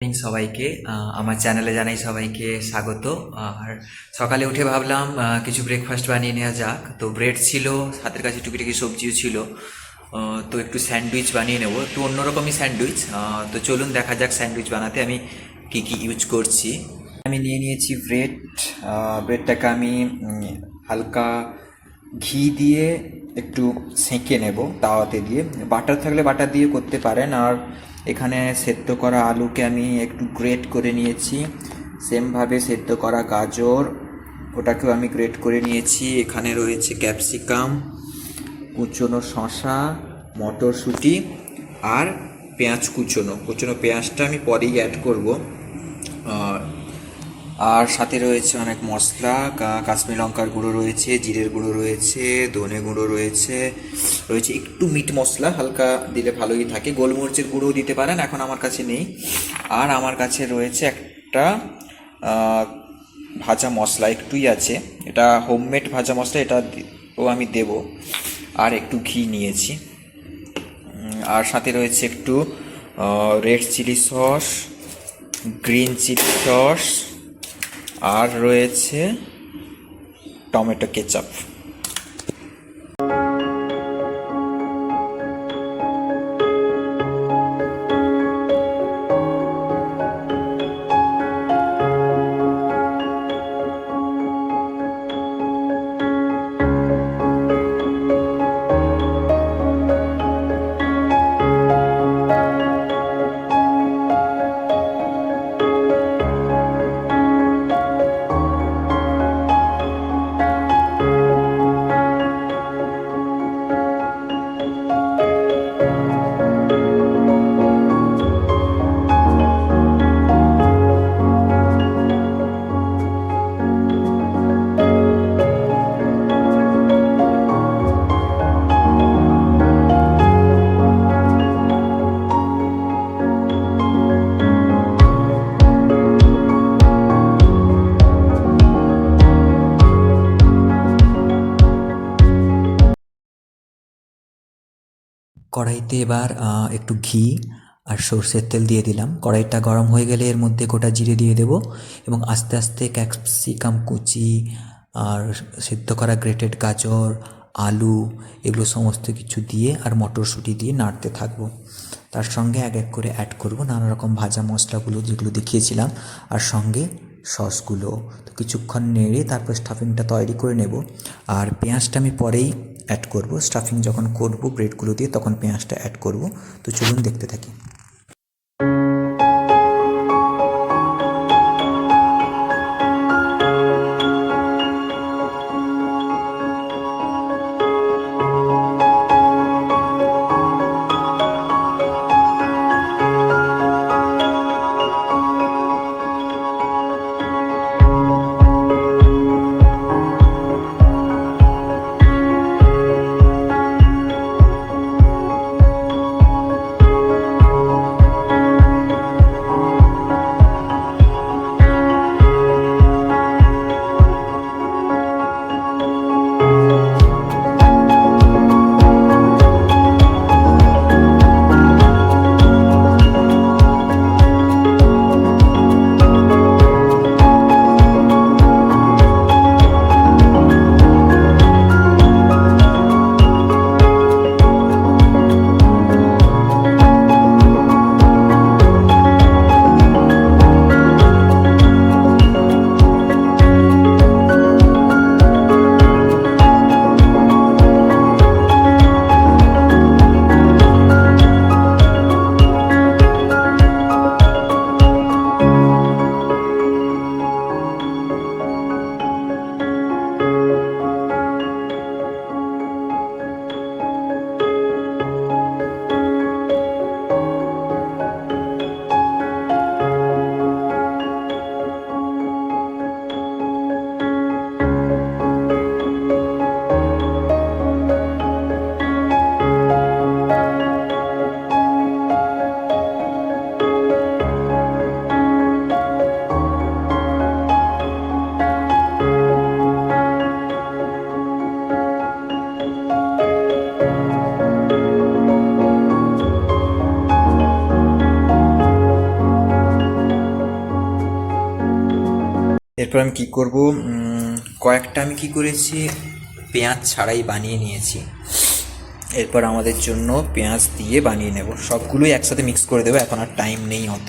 Morning সবাইকে আমার চ্যানেলে জানাই সবাইকে স্বাগত। আর সকালে উঠে ভাবলাম কিছু ব্রেকফাস্ট বানিয়ে নেওয়া যাক। তো ব্রেড ছিল, হাতের কাছে টুকিটাকি সবজিও ছিল। তো একটু স্যান্ডউইচ বানিয়ে নেব, একটু অন্যরকমই স্যান্ডউইচ। তো চলুন দেখা যাক স্যান্ডউইচ বানাতে আমি কি কি ইউজ করছি। আমি নিয়ে নিয়েছি ব্রেড। ব্রেডটাকে আমি হালকা ঘি দিয়ে একটু সেঁকে নেব তাওয়াতে দিয়ে। বাটার থাকলে বাটার দিয়ে করতে পারেন। আর এখানে সেদ্ধ করা আলুকে আমি একটু গ্রেট করে নিয়েছি, সেমভাবে সেদ্ধ করা গাজর ওটাকেও আমি গ্রেট করে নিয়েছি। এখানে রয়েছে ক্যাপসিকাম, কুচনো শসা, মটরশুঁটি আর পেঁয়াজ কুচনো কুচনো পেঁয়াজটা আমি পরেই অ্যাড করব। আর সাথে রয়েছে অনেক মশলা, কাশ্মীর লঙ্কার গুঁড়ো রয়েছে, জিরের গুঁড়ো রয়েছে, ধনে গুঁড়ো রয়েছে, রয়েছে একটু মিট মশলা হালকা দিলে ভালোই থাকে, গোলমরিচের গুঁড়োও দিতে পারেন, এখন আমার কাছে নেই। আর আমার কাছে রয়েছে একটা ভাজা মশলা একটুই আছে, এটা হোমমেড ভাজা মশলা, এটা ও আমি দেব। আর একটু ঘি নিয়েছি। আর সাথে রয়েছে একটু red chilli sauce, green chilli sauce, আর রয়েছে টমেটো কেচাপ। কড়াইতে এবার একটু ঘি আর সর্ষের তেল দিয়ে দিলাম। কড়াইটা গরম হয়ে গেলে এর মধ্যে গোটা জিরে দিয়ে দেবো এবং আস্তে আস্তে ক্যাপসিকাম কুচি আর সেদ্ধ করা গ্রেটেড গাজর, আলু, এগুলো সমস্ত কিছু দিয়ে আর মটরশুঁটি দিয়ে নাড়তে থাকবো। তার সঙ্গে এক এক করে অ্যাড করব নানা রকম ভাজা মশলাগুলো যেগুলো দেখিয়েছিলাম, আর সঙ্গে সসগুলো। তো কিছুক্ষণ নেড়ে তারপর স্টাফিংটা তৈরি করে নেব। আর পেঁয়াজটা আমি পরেই অ্যাড করব, স্টাফিং যখন করব ব্রেডগুলো দিয়ে তখন পেঁয়াজটা অ্যাড করব। তো চলুন দেখতে থাকি। এরপর আমি কি করব, কয়েকটা আমি কি করেছি, পেঁয়াজ ছাড়াই বানিয়ে নিয়েছি। এরপর আমাদের জন্য পেঁয়াজ দিয়ে বানিয়ে নেব, সবগুলোই একসাথে মিক্স করে দেবো, এখন আর টাইম নেই অত।